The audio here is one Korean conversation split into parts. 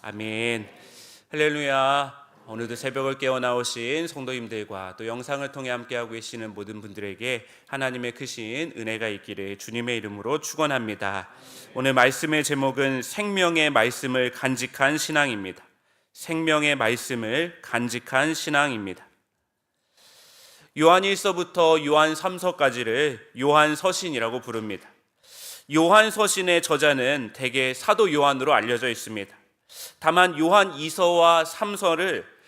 아멘. 할렐루야. 오늘도 새벽을 깨어 나오신 성도님들과 또 영상을 통해 함께하고 계시는 모든 분들에게 하나님의 크신 은혜가 있기를 주님의 이름으로 축원합니다. 오늘 말씀의 제목은 생명의 말씀을 간직한 신앙입니다. 생명의 말씀을 간직한 신앙입니다. 요한일서부터 요한삼서까지를 요한서신이라고 부릅니다. 요한서신의 저자는 대개 사도 요한으로 알려져 있습니다. 다만 요한 2서와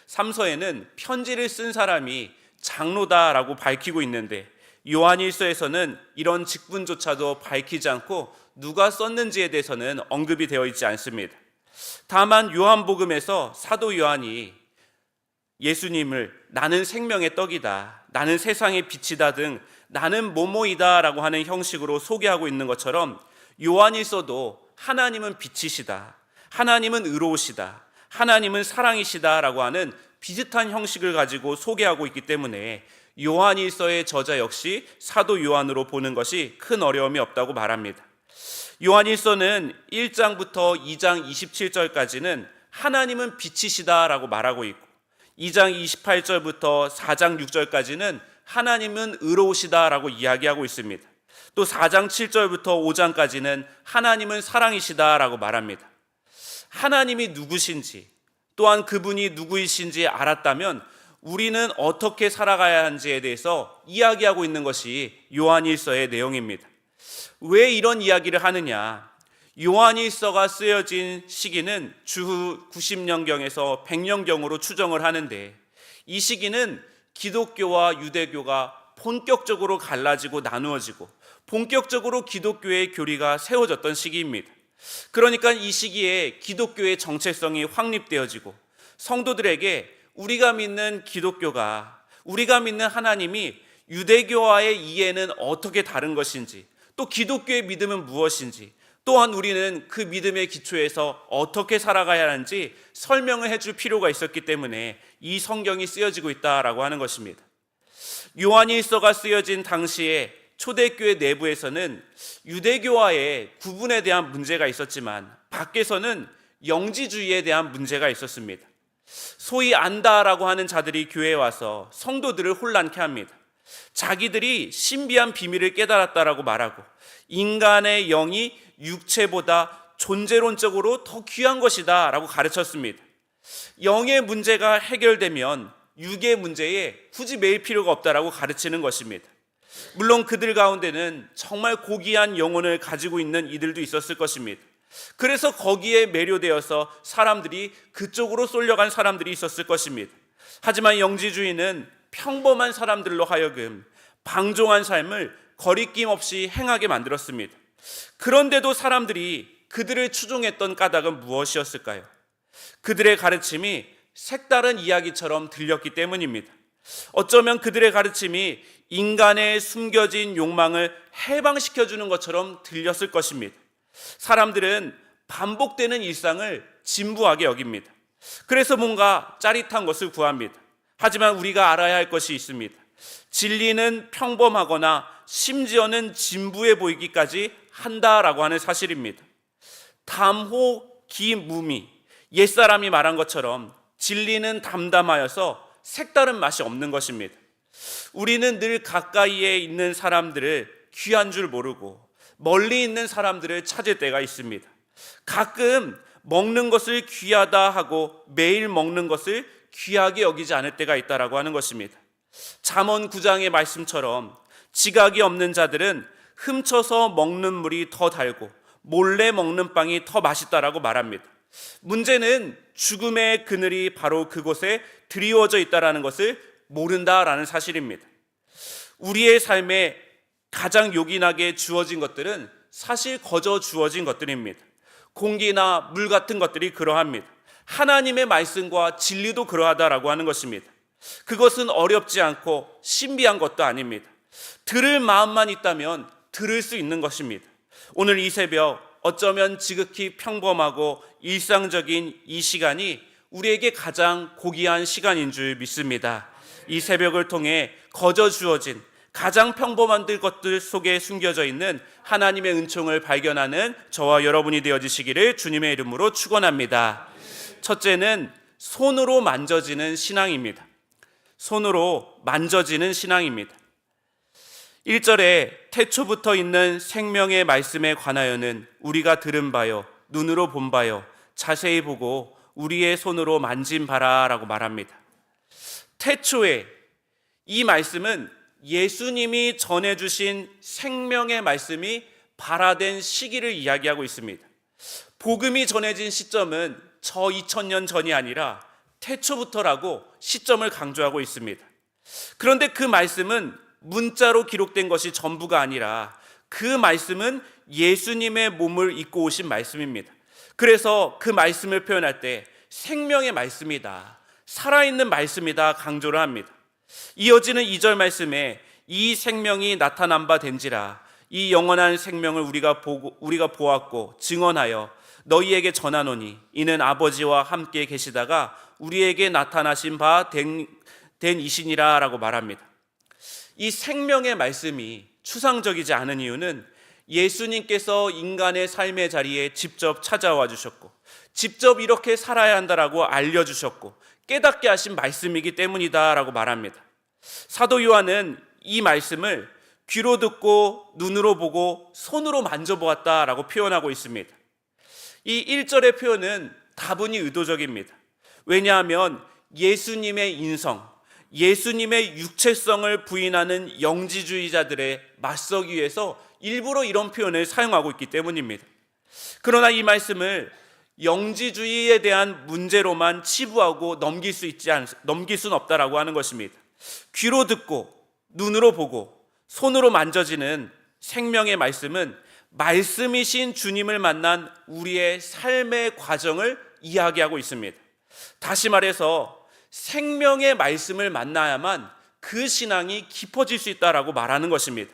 3서에는 편지를 쓴 사람이 장로다라고 밝히고 있는데 요한 1서에서는 이런 직분조차도 밝히지 않고 누가 썼는지에 대해서는 언급이 되어 있지 않습니다. 다만 요한복음에서 사도 요한이 예수님을 나는 생명의 떡이다, 나는 세상의 빛이다 등 나는 뭐뭐이다 라고 하는 형식으로 소개하고 있는 것처럼 요한 1서도 하나님은 빛이시다, 하나님은 의로우시다, 하나님은 사랑이시다 라고 하는 비슷한 형식을 가지고 소개하고 있기 때문에 요한 1서의 저자 역시 사도 요한으로 보는 것이 큰 어려움이 없다고 말합니다. 요한 1서는 1장부터 2장 27절까지는 하나님은 빛이시다 라고 말하고 있고 2장 28절부터 4장 6절까지는 하나님은 의로우시다 라고 이야기하고 있습니다. 또 4장 7절부터 5장까지는 하나님은 사랑이시다 라고 말합니다. 하나님이 누구신지 또한 그분이 누구이신지 알았다면 우리는 어떻게 살아가야 하는지에 대해서 이야기하고 있는 것이 요한일서의 내용입니다. 왜 이런 이야기를 하느냐? 요한일서가 쓰여진 시기는 주후 90년경에서 100년경으로 추정을 하는데 이 시기는 기독교와 유대교가 본격적으로 갈라지고 나누어지고 본격적으로 기독교의 교리가 세워졌던 시기입니다. 그러니까 이 시기에 기독교의 정체성이 확립되어지고 성도들에게 우리가 믿는 기독교가, 우리가 믿는 하나님이 유대교와의 이해는 어떻게 다른 것인지, 또 기독교의 믿음은 무엇인지, 또한 우리는 그 믿음의 기초에서 어떻게 살아가야 하는지 설명을 해줄 필요가 있었기 때문에 이 성경이 쓰여지고 있다라고 하는 것입니다. 요한일서가 쓰여진 당시에 초대교회 내부에서는 유대교와의 구분에 대한 문제가 있었지만 밖에서는 영지주의에 대한 문제가 있었습니다. 소위 안다라고 하는 자들이 교회에 와서 성도들을 혼란케 합니다. 자기들이 신비한 비밀을 깨달았다라고 말하고 인간의 영이 육체보다 존재론적으로 더 귀한 것이다 라고 가르쳤습니다. 영의 문제가 해결되면 육의 문제에 굳이 매일 필요가 없다라고 가르치는 것입니다. 물론 그들 가운데는 정말 고귀한 영혼을 가지고 있는 이들도 있었을 것입니다. 그래서 거기에 매료되어서 사람들이 그쪽으로 쏠려간 사람들이 있었을 것입니다. 하지만 영지주의는 평범한 사람들로 하여금 방종한 삶을 거리낌 없이 행하게 만들었습니다. 그런데도 사람들이 그들을 추종했던 까닭은 무엇이었을까요? 그들의 가르침이 색다른 이야기처럼 들렸기 때문입니다. 어쩌면 그들의 가르침이 인간의 숨겨진 욕망을 해방시켜주는 것처럼 들렸을 것입니다. 사람들은 반복되는 일상을 진부하게 여깁니다. 그래서 뭔가 짜릿한 것을 구합니다. 하지만 우리가 알아야 할 것이 있습니다. 진리는 평범하거나 심지어는 진부해 보이기까지 한다라고 하는 사실입니다. 담호기무미, 옛사람이 말한 것처럼 진리는 담담하여서 색다른 맛이 없는 것입니다. 우리는 늘 가까이에 있는 사람들을 귀한 줄 모르고 멀리 있는 사람들을 찾을 때가 있습니다. 가끔 먹는 것을 귀하다 하고 매일 먹는 것을 귀하게 여기지 않을 때가 있다라고 하는 것입니다. 잠언 9장의 말씀처럼 지각이 없는 자들은 훔쳐서 먹는 물이 더 달고 몰래 먹는 빵이 더 맛있다라고 말합니다. 문제는 죽음의 그늘이 바로 그곳에 드리워져 있다라는 것을 모른다라는 사실입니다. 우리의 삶에 가장 요긴하게 주어진 것들은 사실 거저 주어진 것들입니다. 공기나 물 같은 것들이 그러합니다. 하나님의 말씀과 진리도 그러하다라고 하는 것입니다. 그것은 어렵지 않고 신비한 것도 아닙니다. 들을 마음만 있다면 들을 수 있는 것입니다. 오늘 이 새벽 어쩌면 지극히 평범하고 일상적인 이 시간이 우리에게 가장 고귀한 시간인 줄 믿습니다. 이 새벽을 통해 거저 주어진 가장 평범한 것들 속에 숨겨져 있는 하나님의 은총을 발견하는 저와 여러분이 되어지시기를 주님의 이름으로 축원합니다. 첫째는 손으로 만져지는 신앙입니다. 손으로 만져지는 신앙입니다. 1절에 태초부터 있는 생명의 말씀에 관하여는 우리가 들은 바요, 눈으로 본 바요, 자세히 보고 우리의 손으로 만진 바라라고 말합니다. 태초에, 이 말씀은 예수님이 전해주신 생명의 말씀이 발화된 시기를 이야기하고 있습니다. 복음이 전해진 시점은 저 2000년 전이 아니라 태초부터라고 시점을 강조하고 있습니다. 그런데 그 말씀은 문자로 기록된 것이 전부가 아니라 그 말씀은 예수님의 몸을 입고 오신 말씀입니다. 그래서 그 말씀을 표현할 때 생명의 말씀이다, 살아있는 말씀이다 강조를 합니다. 이어지는 2절 말씀에 이 생명이 나타난 바 된지라 이 영원한 생명을 우리가 보았고 증언하여 너희에게 전하노니 이는 아버지와 함께 계시다가 우리에게 나타나신 바 된 이시니라 라고 말합니다. 이 생명의 말씀이 추상적이지 않은 이유는 예수님께서 인간의 삶의 자리에 직접 찾아와 주셨고 직접 이렇게 살아야 한다라고 알려주셨고 깨닫게 하신 말씀이기 때문이다 라고 말합니다. 사도 요한은 이 말씀을 귀로 듣고 눈으로 보고 손으로 만져보았다 라고 표현하고 있습니다. 이 1절의 표현은 다분히 의도적입니다. 왜냐하면 예수님의 인성, 예수님의 육체성을 부인하는 영지주의자들의 맞서기 위해서 일부러 이런 표현을 사용하고 있기 때문입니다. 그러나 이 말씀을 영지주의에 대한 문제로만 치부하고 넘길 수는 없다라고 하는 것입니다. 귀로 듣고 눈으로 보고 손으로 만져지는 생명의 말씀은 말씀이신 주님을 만난 우리의 삶의 과정을 이야기하고 있습니다. 다시 말해서 생명의 말씀을 만나야만 그 신앙이 깊어질 수 있다라고 말하는 것입니다.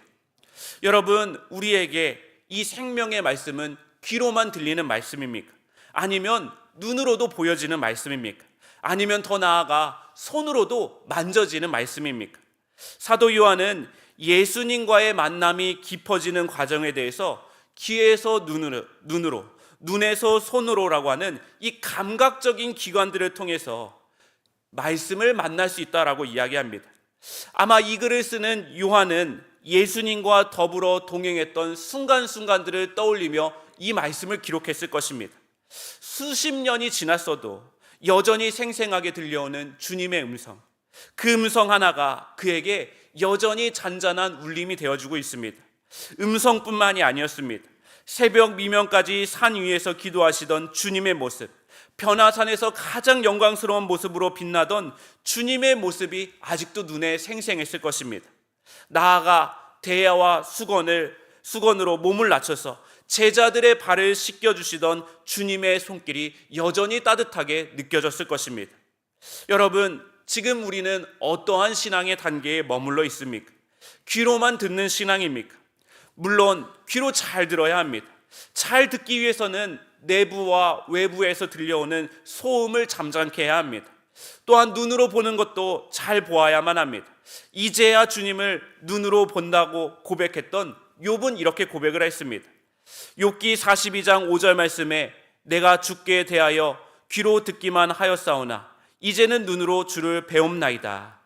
여러분, 우리에게 이 생명의 말씀은 귀로만 들리는 말씀입니까? 아니면 눈으로도 보여지는 말씀입니까? 아니면 더 나아가 손으로도 만져지는 말씀입니까? 사도 요한은 예수님과의 만남이 깊어지는 과정에 대해서 귀에서 눈으로, 눈에서 손으로라고 하는 이 감각적인 기관들을 통해서 말씀을 만날 수 있다라고 이야기합니다. 아마 이 글을 쓰는 요한은 예수님과 더불어 동행했던 순간순간들을 떠올리며 이 말씀을 기록했을 것입니다. 수십 년이 지났어도 여전히 생생하게 들려오는 주님의 음성, 그 음성 하나가 그에게 여전히 잔잔한 울림이 되어주고 있습니다. 음성뿐만이 아니었습니다. 새벽 미명까지 산 위에서 기도하시던 주님의 모습, 변화산에서 가장 영광스러운 모습으로 빛나던 주님의 모습이 아직도 눈에 생생했을 것입니다. 나아가 대야와 수건으로 몸을 낮춰서 제자들의 발을 씻겨주시던 주님의 손길이 여전히 따뜻하게 느껴졌을 것입니다. 여러분, 지금 우리는 어떠한 신앙의 단계에 머물러 있습니까? 귀로만 듣는 신앙입니까? 물론 귀로 잘 들어야 합니다. 잘 듣기 위해서는 내부와 외부에서 들려오는 소음을 잠잠케 해야 합니다. 또한 눈으로 보는 것도 잘 보아야만 합니다. 이제야 주님을 눈으로 본다고 고백했던 욥은 이렇게 고백을 했습니다. 욥기 42장 5절 말씀에 내가 주께 대하여 귀로 듣기만 하였사오나 이제는 눈으로 주를 배움나이다.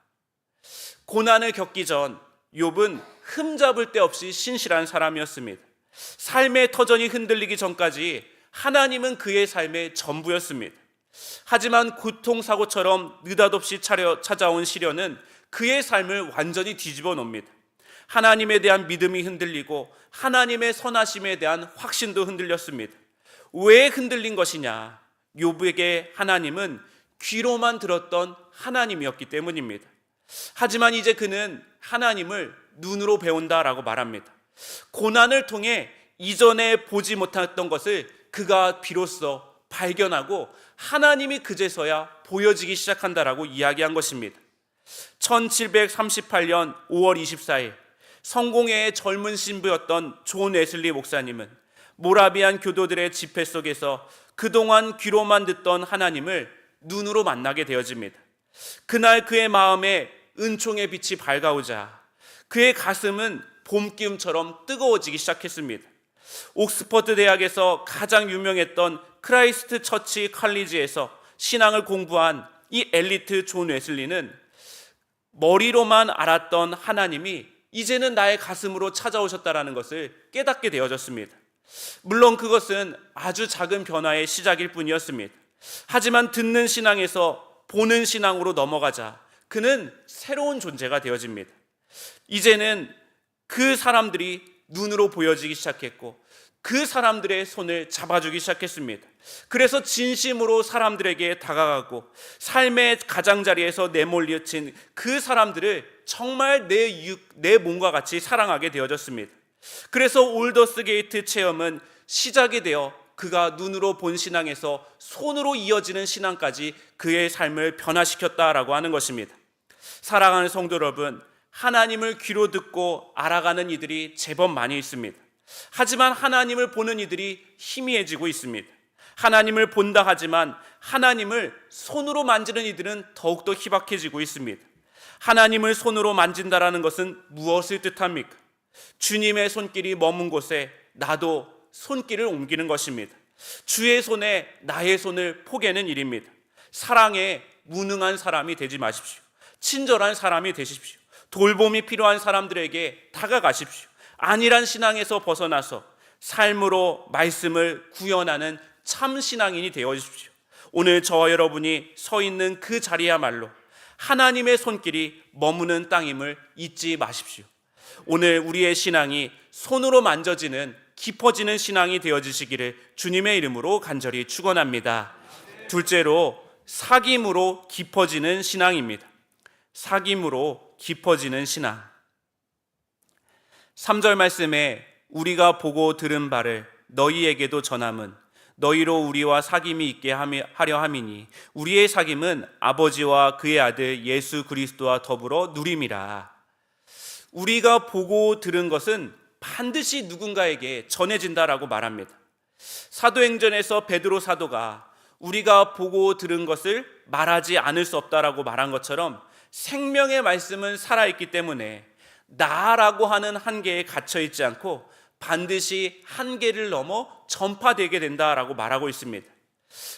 고난을 겪기 전 욥은 흠잡을 데 없이 신실한 사람이었습니다. 삶의 터전이 흔들리기 전까지 하나님은 그의 삶의 전부였습니다. 하지만 고통사고처럼 느닷없이 찾아온 시련은 그의 삶을 완전히 뒤집어 놓습니다. 하나님에 대한 믿음이 흔들리고 하나님의 선하심에 대한 확신도 흔들렸습니다. 왜 흔들린 것이냐? 욥에게 하나님은 귀로만 들었던 하나님이었기 때문입니다. 하지만 이제 그는 하나님을 눈으로 배운다라고 말합니다. 고난을 통해 이전에 보지 못했던 것을 그가 비로소 발견하고 하나님이 그제서야 보여지기 시작한다라고 이야기한 것입니다. 1738년 5월 24일 성공회의 젊은 신부였던 존 웨슬리 목사님은 모라비안 교도들의 집회 속에서 그동안 귀로만 듣던 하나님을 눈으로 만나게 되어집니다. 그날 그의 마음에 은총의 빛이 밝아오자 그의 가슴은 봄 기움처럼 뜨거워지기 시작했습니다. 옥스퍼드 대학에서 가장 유명했던 크라이스트 처치 칼리지에서 신앙을 공부한 이 엘리트 존 웨슬리는 머리로만 알았던 하나님이 이제는 나의 가슴으로 찾아오셨다라는 것을 깨닫게 되어졌습니다. 물론 그것은 아주 작은 변화의 시작일 뿐이었습니다. 하지만 듣는 신앙에서 보는 신앙으로 넘어가자 그는 새로운 존재가 되어집니다. 이제는 그 사람들이 눈으로 보여지기 시작했고 그 사람들의 손을 잡아주기 시작했습니다. 그래서 진심으로 사람들에게 다가가고 삶의 가장자리에서 내몰려친 그 사람들을 정말 내 몸과 같이 사랑하게 되어졌습니다. 그래서 올더스 게이트 체험은 시작이 되어 그가 눈으로 본 신앙에서 손으로 이어지는 신앙까지 그의 삶을 변화시켰다라고 하는 것입니다. 사랑하는 성도 여러분, 하나님을 귀로 듣고 알아가는 이들이 제법 많이 있습니다. 하지만 하나님을 보는 이들이 희미해지고 있습니다. 하나님을 본다 하지만 하나님을 손으로 만지는 이들은 더욱더 희박해지고 있습니다. 하나님을 손으로 만진다라는 것은 무엇을 뜻합니까? 주님의 손길이 머문 곳에 나도 손길을 옮기는 것입니다. 주의 손에 나의 손을 포개는 일입니다. 사랑에 무능한 사람이 되지 마십시오. 친절한 사람이 되십시오. 돌봄이 필요한 사람들에게 다가가십시오. 안일한 신앙에서 벗어나서 삶으로 말씀을 구현하는 참 신앙인이 되어주십시오. 오늘 저와 여러분이 서 있는 그 자리야말로 하나님의 손길이 머무는 땅임을 잊지 마십시오. 오늘 우리의 신앙이 손으로 만져지는 깊어지는 신앙이 되어지시기를 주님의 이름으로 간절히 축원합니다. 둘째로 사귐으로 깊어지는 신앙입니다. 사귐으로 깊어지는 신앙. 3절 말씀에 우리가 보고 들은 바를 너희에게도 전함은 너희로 우리와 사귐이 있게 하려 함이니 우리의 사귐은 아버지와 그의 아들 예수 그리스도와 더불어 누림이라. 우리가 보고 들은 것은 반드시 누군가에게 전해진다라고 말합니다. 사도행전에서 베드로 사도가 우리가 보고 들은 것을 말하지 않을 수 없다라고 말한 것처럼 생명의 말씀은 살아있기 때문에 나라고 하는 한계에 갇혀있지 않고 반드시 한계를 넘어 전파되게 된다라고 말하고 있습니다.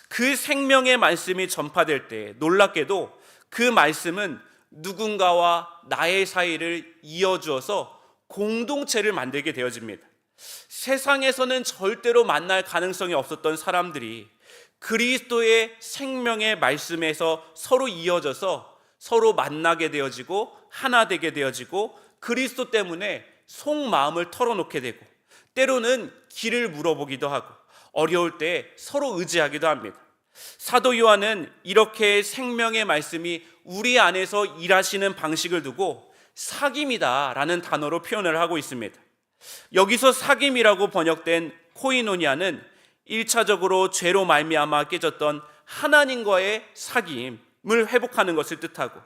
그 생명의 말씀이 전파될 때 놀랍게도 그 말씀은 누군가와 나의 사이를 이어주어서 공동체를 만들게 되어집니다. 세상에서는 절대로 만날 가능성이 없었던 사람들이 그리스도의 생명의 말씀에서 서로 이어져서 서로 만나게 되어지고 하나 되게 되어지고 그리스도 때문에 속마음을 털어놓게 되고 때로는 길을 물어보기도 하고 어려울 때 서로 의지하기도 합니다. 사도 요한은 이렇게 생명의 말씀이 우리 안에서 일하시는 방식을 두고 사귐이다라는 단어로 표현을 하고 있습니다. 여기서 사귐이라고 번역된 코이노니아는 1차적으로 죄로 말미암아 깨졌던 하나님과의 사귐을 회복하는 것을 뜻하고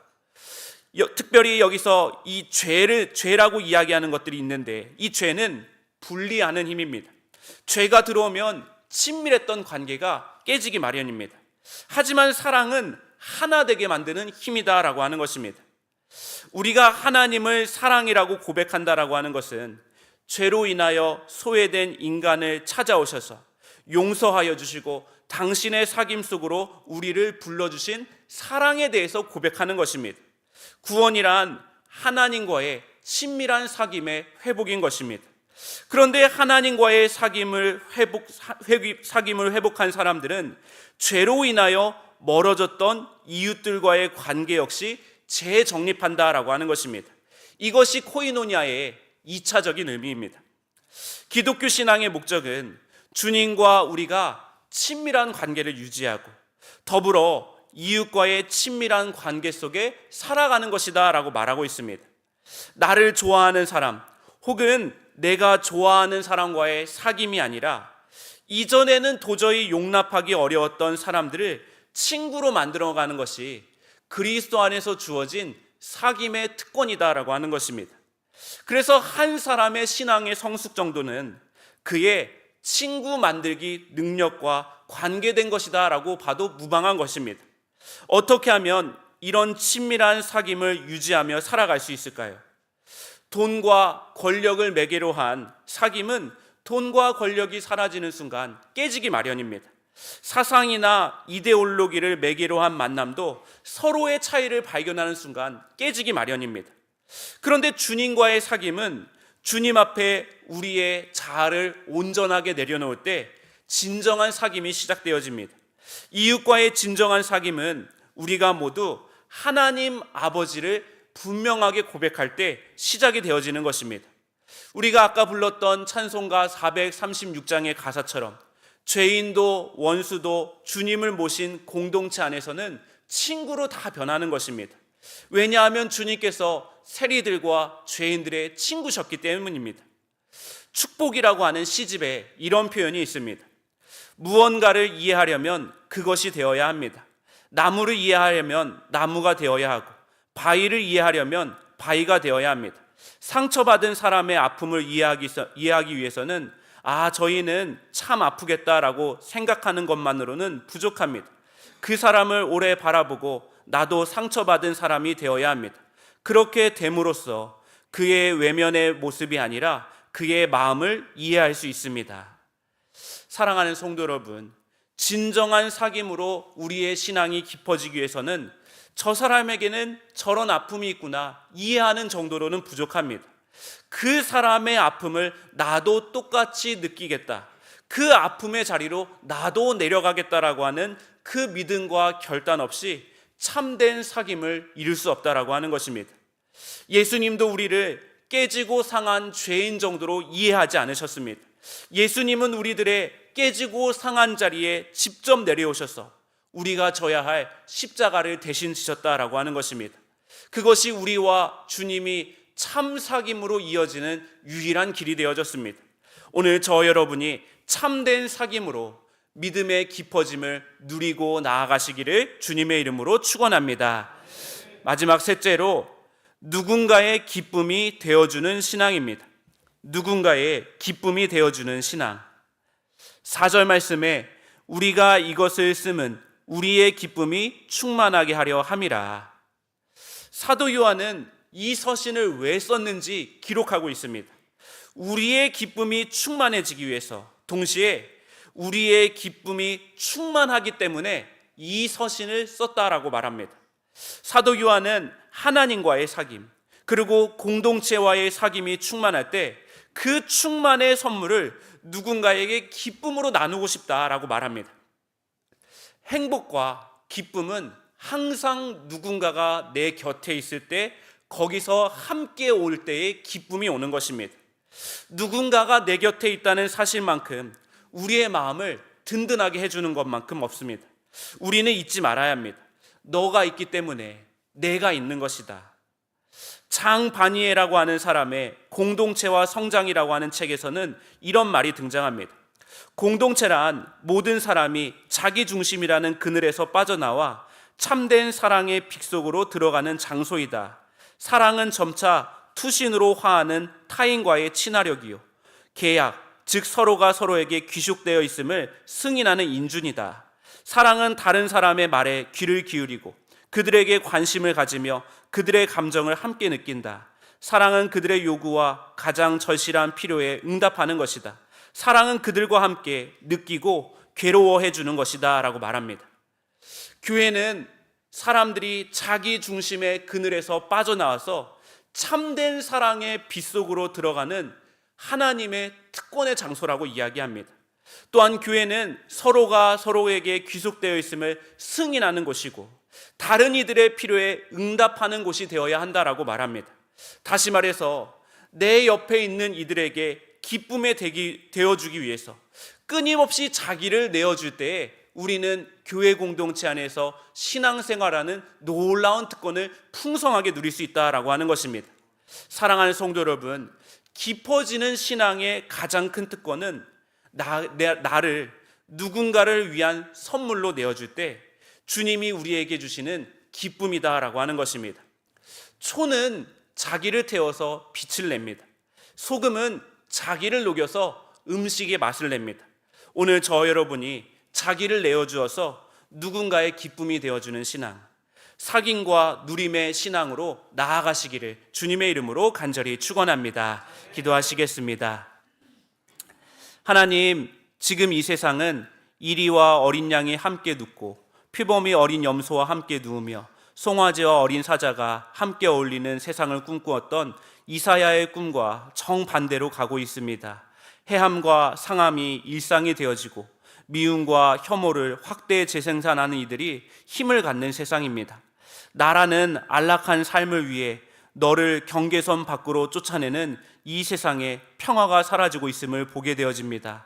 특별히 여기서 이 죄라고 이야기하는 것들이 있는데 이 죄는 분리하는 힘입니다. 죄가 들어오면 친밀했던 관계가 깨지기 마련입니다. 하지만 사랑은 하나 되게 만드는 힘이다라고 하는 것입니다. 우리가 하나님을 사랑이라고 고백한다라고 하는 것은 죄로 인하여 소외된 인간을 찾아오셔서 용서하여 주시고 당신의 사귐 속으로 우리를 불러주신 사랑에 대해서 고백하는 것입니다. 구원이란 하나님과의 친밀한 사귐의 회복인 것입니다. 그런데 하나님과의 사귐을 회복한 사람들은 죄로 인하여 멀어졌던 이웃들과의 관계 역시 재정립한다라고 하는 것입니다. 이것이 코이노니아의 2차적인 의미입니다. 기독교 신앙의 목적은 주님과 우리가 친밀한 관계를 유지하고 더불어 이웃과의 친밀한 관계 속에 살아가는 것이다 라고 말하고 있습니다. 나를 좋아하는 사람 혹은 내가 좋아하는 사람과의 사귐이 아니라 이전에는 도저히 용납하기 어려웠던 사람들을 친구로 만들어가는 것이 그리스도 안에서 주어진 사귐의 특권이다라고 하는 것입니다. 그래서 한 사람의 신앙의 성숙 정도는 그의 친구 만들기 능력과 관계된 것이다라고 봐도 무방한 것입니다. 어떻게 하면 이런 친밀한 사귐을 유지하며 살아갈 수 있을까요? 돈과 권력을 매개로 한 사귐은 돈과 권력이 사라지는 순간 깨지기 마련입니다. 사상이나 이데올로기를 매개로 한 만남도 서로의 차이를 발견하는 순간 깨지기 마련입니다. 그런데 주님과의 사귐은 주님 앞에 우리의 자아를 온전하게 내려놓을 때 진정한 사귐이 시작되어집니다. 이웃과의 진정한 사귐은 우리가 모두 하나님 아버지를 분명하게 고백할 때 시작이 되어지는 것입니다. 우리가 아까 불렀던 찬송가 436장의 가사처럼 죄인도 원수도 주님을 모신 공동체 안에서는 친구로 다 변하는 것입니다. 왜냐하면 주님께서 세리들과 죄인들의 친구셨기 때문입니다. 축복이라고 하는 시집에 이런 표현이 있습니다. 무언가를 이해하려면 그것이 되어야 합니다. 나무를 이해하려면 나무가 되어야 하고 바위를 이해하려면 바위가 되어야 합니다. 상처받은 사람의 아픔을 이해하기 위해서는 저희는 참 아프겠다라고 생각하는 것만으로는 부족합니다. 그 사람을 오래 바라보고 나도 상처받은 사람이 되어야 합니다. 그렇게 됨으로써 그의 외면의 모습이 아니라 그의 마음을 이해할 수 있습니다. 사랑하는 성도 여러분, 진정한 사귐으로 우리의 신앙이 깊어지기 위해서는 저 사람에게는 저런 아픔이 있구나 이해하는 정도로는 부족합니다. 그 사람의 아픔을 나도 똑같이 느끼겠다, 그 아픔의 자리로 나도 내려가겠다라고 하는 그 믿음과 결단 없이 참된 사귐을 이룰 수 없다라고 하는 것입니다. 예수님도 우리를 깨지고 상한 죄인 정도로 이해하지 않으셨습니다. 예수님은 우리들의 깨지고 상한 자리에 직접 내려오셔서 우리가 져야 할 십자가를 대신 지셨다라고 하는 것입니다. 그것이 우리와 주님이 참 사귐으로 이어지는 유일한 길이 되어졌습니다. 오늘 저 여러분이 참된 사귐으로 믿음의 깊어짐을 누리고 나아가시기를 주님의 이름으로 축원합니다. 마지막 셋째로 누군가의 기쁨이 되어주는 신앙입니다. 누군가의 기쁨이 되어주는 신앙. 4절 말씀에 우리가 이것을 쓰면 우리의 기쁨이 충만하게 하려 함이라. 사도 요한은 이 서신을 왜 썼는지 기록하고 있습니다. 우리의 기쁨이 충만해지기 위해서, 동시에 우리의 기쁨이 충만하기 때문에 이 서신을 썼다라고 말합니다. 사도 요한은 하나님과의 사귐, 그리고 공동체와의 사귐이 충만할 때 그 충만의 선물을 누군가에게 기쁨으로 나누고 싶다라고 말합니다. 행복과 기쁨은 항상 누군가가 내 곁에 있을 때 거기서 함께 올 때의 기쁨이 오는 것입니다. 누군가가 내 곁에 있다는 사실만큼 우리의 마음을 든든하게 해주는 것만큼 없습니다. 우리는 잊지 말아야 합니다. 너가 있기 때문에 내가 있는 것이다. 장 바니에라고 하는 사람의 공동체와 성장이라고 하는 책에서는 이런 말이 등장합니다. 공동체란 모든 사람이 자기 중심이라는 그늘에서 빠져나와 참된 사랑의 빅속으로 들어가는 장소이다. 사랑은 점차 투신으로 화하는 타인과의 친화력이요, 계약, 즉 서로가 서로에게 귀속되어 있음을 승인하는 인준이다. 사랑은 다른 사람의 말에 귀를 기울이고 그들에게 관심을 가지며 그들의 감정을 함께 느낀다. 사랑은 그들의 요구와 가장 절실한 필요에 응답하는 것이다. 사랑은 그들과 함께 느끼고 괴로워해 주는 것이다 라고 말합니다. 교회는 사람들이 자기 중심의 그늘에서 빠져나와서 참된 사랑의 빛 속으로 들어가는 하나님의 특권의 장소라고 이야기합니다. 또한 교회는 서로가 서로에게 귀속되어 있음을 승인하는 곳이고 다른 이들의 필요에 응답하는 곳이 되어야 한다라고 말합니다. 다시 말해서 내 옆에 있는 이들에게 기쁨의 댁이 되어주기 위해서 끊임없이 자기를 내어줄 때에 우리는 교회 공동체 안에서 신앙생활하는 놀라운 특권을 풍성하게 누릴 수 있다라고 하는 것입니다. 사랑하는 성도 여러분, 깊어지는 신앙의 가장 큰 특권은 나를 누군가를 위한 선물로 내어줄 때 주님이 우리에게 주시는 기쁨이다라고 하는 것입니다. 초는 자기를 태워서 빛을 냅니다. 소금은 자기를 녹여서 음식의 맛을 냅니다. 오늘 저 여러분이 자기를 내어주어서 누군가의 기쁨이 되어주는 신앙, 사귐과 누림의 신앙으로 나아가시기를 주님의 이름으로 간절히 축원합니다. 기도하시겠습니다. 하나님, 지금 이 세상은 이리와 어린 양이 함께 눕고 피범이 어린 염소와 함께 누우며 송아지와 어린 사자가 함께 어울리는 세상을 꿈꾸었던 이사야의 꿈과 정반대로 가고 있습니다. 해함과 상함이 일상이 되어지고 미움과 혐오를 확대 재생산하는 이들이 힘을 갖는 세상입니다. 나라는 안락한 삶을 위해 너를 경계선 밖으로 쫓아내는 이 세상에 평화가 사라지고 있음을 보게 되어집니다.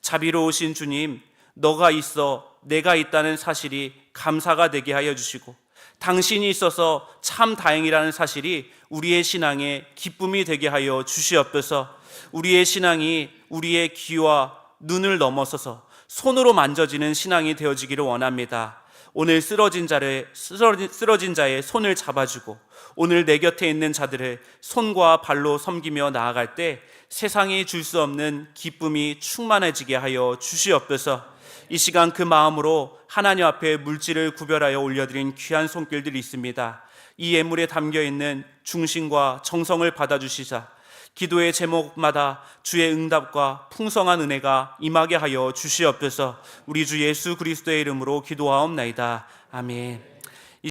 자비로우신 주님, 너가 있어 내가 있다는 사실이 감사가 되게 하여 주시고 당신이 있어서 참 다행이라는 사실이 우리의 신앙에 기쁨이 되게 하여 주시옵소서. 우리의 신앙이 우리의 귀와 눈을 넘어서서 손으로 만져지는 신앙이 되어지기를 원합니다. 오늘 쓰러진 자의 손을 잡아주고 오늘 내 곁에 있는 자들을 손과 발로 섬기며 나아갈 때 세상이 줄 수 없는 기쁨이 충만해지게 하여 주시옵소서. 이 시간 그 마음으로 하나님 앞에 물질을 구별하여 올려드린 귀한 손길들이 있습니다. 이 예물에 담겨있는 중심과 정성을 받아주시사 기도의 제목마다 주의 응답과 풍성한 은혜가 임하게 하여 주시옵소서. 우리 주 예수 그리스도의 이름으로 기도하옵나이다. 아멘.